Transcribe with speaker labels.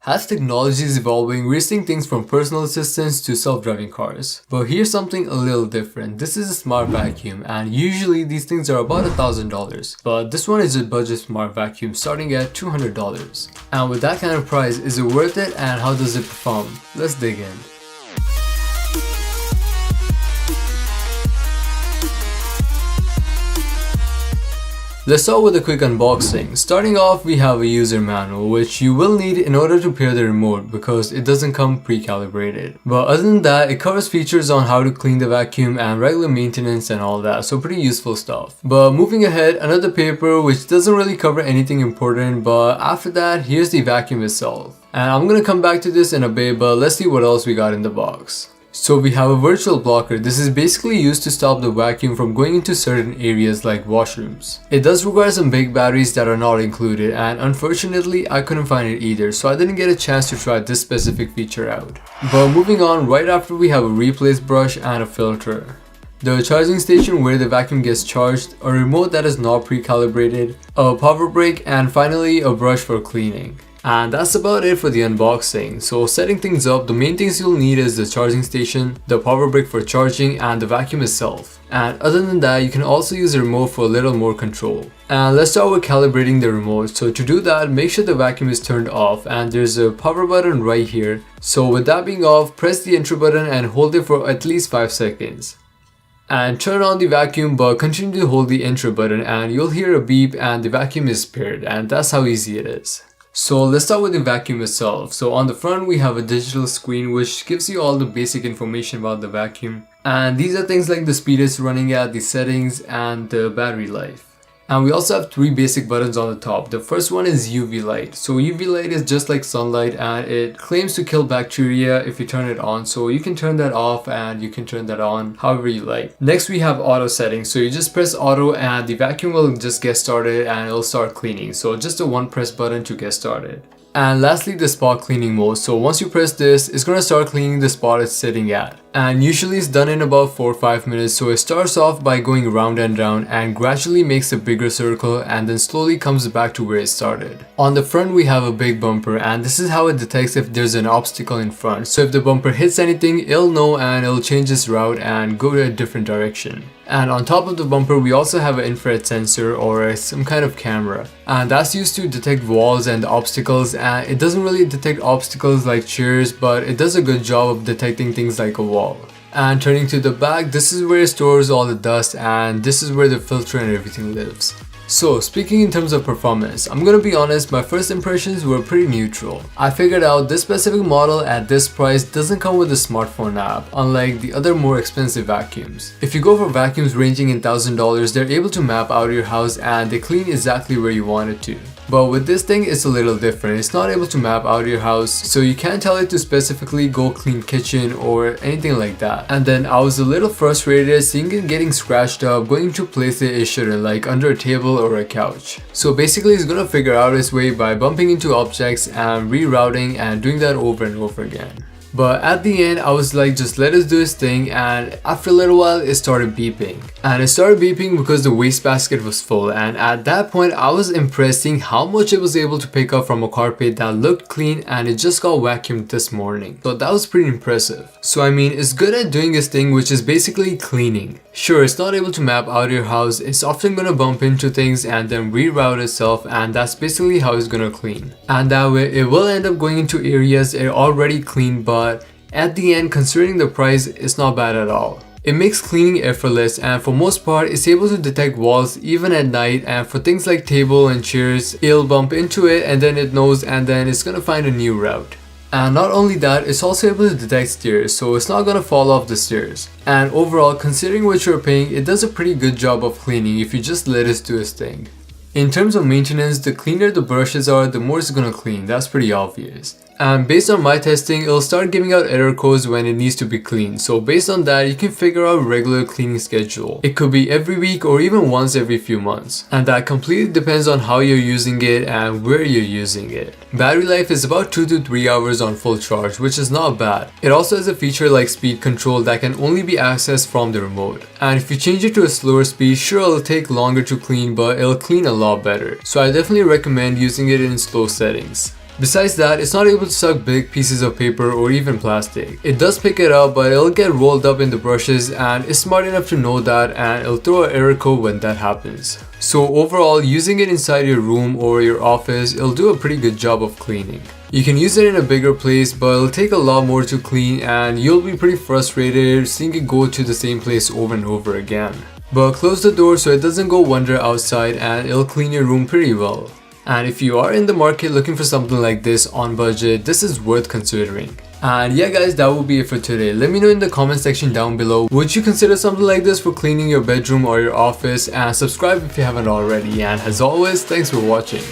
Speaker 1: As technology is evolving, we're seeing things from personal assistants to self-driving cars. But here's something a little different. This is a smart vacuum, and usually these things are about $1,000. But this one is a budget smart vacuum starting at $200. And with that kind of price, is it worth it and how does it perform? Let's dig in. Let's start with a quick unboxing. Starting off, we have a user manual which you will need in order to pair the remote because it doesn't come pre-calibrated. But other than that, it covers features on how to clean the vacuum and regular maintenance and all that, so pretty useful stuff. But moving ahead, another paper which doesn't really cover anything important, but after that, here's the vacuum itself. And I'm gonna come back to this in a bit, but let's see what else we got in the box. So we have a virtual blocker. This is basically used to stop the vacuum from going into certain areas like washrooms. It does require some big batteries that are not included, and unfortunately I couldn't find it either, so I didn't get a chance to try this specific feature out. But moving on, right after we have a replace brush and a filter, the charging station where the vacuum gets charged, a remote that is not pre-calibrated, a power brick, and finally a brush for cleaning. And that's about it for the unboxing. So setting things up, the main things you'll need is the charging station, the power brick for charging, and the vacuum itself. And other than that, you can also use the remote for a little more control. And let's start with calibrating the remote. So to do that, make sure the vacuum is turned off and there's a power button right here. So with that being off, press the enter button and hold it for at least 5 seconds. And turn on the vacuum, but continue to hold the enter button and you'll hear a beep and the vacuum is paired, and that's how easy it is. So let's start with the vacuum itself. So on the front we have a digital screen which gives you all the basic information about the vacuum. And these are things like the speed it's running at, the settings, and the battery life. And we also have 3 basic buttons on the top. The first one is UV light. So UV light is just like sunlight and it claims to kill bacteria if you turn it on. So you can turn that off and you can turn that on however you like. Next we have auto settings. So you just press auto and the vacuum will just get started and it'll start cleaning. So just a one press button to get started. And lastly, the spot cleaning mode. So once you press this, it's gonna start cleaning the spot it's sitting at. And usually it's done in about 4 or 5 minutes. So it starts off by going round and round and gradually makes a bigger circle and then slowly comes back to where it started. On the front we have a big bumper and this is how it detects if there's an obstacle in front. So if the bumper hits anything, it'll know and it'll change its route and go to a different direction. And on top of the bumper we also have an infrared sensor or some kind of camera, and that's used to detect walls and obstacles, and it doesn't really detect obstacles like chairs, but it does a good job of detecting things like a wall. And turning to the back, this is where it stores all the dust and this is where the filter and everything lives. So speaking in terms of performance, I'm gonna be honest, my first impressions were pretty neutral. I figured out this specific model at this price doesn't come with a smartphone app, unlike the other more expensive vacuums. If you go for vacuums ranging in $1,000, they're able to map out your house and they clean exactly where you want it to. But with this thing, it's a little different. It's not able to map out your house, so you can't tell it to specifically go clean kitchen or anything like that. And then I was a little frustrated seeing it getting scratched up, going to places it shouldn't, like under a table or a couch. So basically it's gonna figure out its way by bumping into objects and rerouting and doing that over and over again. But at the end I was like, just let us do this thing, and after a little while it started beeping. And it started beeping because the wastebasket was full, and at that point I was impressed seeing how much it was able to pick up from a carpet that looked clean and it just got vacuumed this morning. So that was pretty impressive. So I mean, it's good at doing this thing which is basically cleaning. Sure, it's not able to map out your house, it's often gonna bump into things and then reroute itself, and that's basically how it's gonna clean. And that way it will end up going into areas it already cleaned, but at the end, considering the price, it's not bad at all. It makes cleaning effortless, and for most part it's able to detect walls even at night, and for things like table and chairs, it'll bump into it and then it knows and then it's gonna find a new route. And not only that, it's also able to detect stairs, so it's not gonna fall off the stairs. And overall, considering what you're paying, it does a pretty good job of cleaning if you just let it do its thing. In terms of maintenance, the cleaner the brushes are, the more it's gonna clean. That's pretty obvious. And based on my testing, it'll start giving out error codes when it needs to be cleaned. So based on that, you can figure out a regular cleaning schedule. It could be every week or even once every few months. And that completely depends on how you're using it and where you're using it. Battery life is about 2 to 3 hours on full charge, which is not bad. It also has a feature like speed control that can only be accessed from the remote. And if you change it to a slower speed, sure, it'll take longer to clean, but it'll clean a lot better. So I definitely recommend using it in slow settings. Besides that, it's not able to suck big pieces of paper or even plastic. It does pick it up, but it'll get rolled up in the brushes, and it's smart enough to know that, and it'll throw an error code when that happens. So overall, using it inside your room or your office, it'll do a pretty good job of cleaning. You can use it in a bigger place, but it'll take a lot more to clean, and you'll be pretty frustrated seeing it go to the same place over and over again. But close the door so it doesn't go wander outside, and it'll clean your room pretty well. And if you are in the market looking for something like this on budget, this is worth considering. And yeah guys, that will be it for today. Let me know in the comment section down below, would you consider something like this for cleaning your bedroom or your office, and subscribe if you haven't already. And as always, thanks for watching.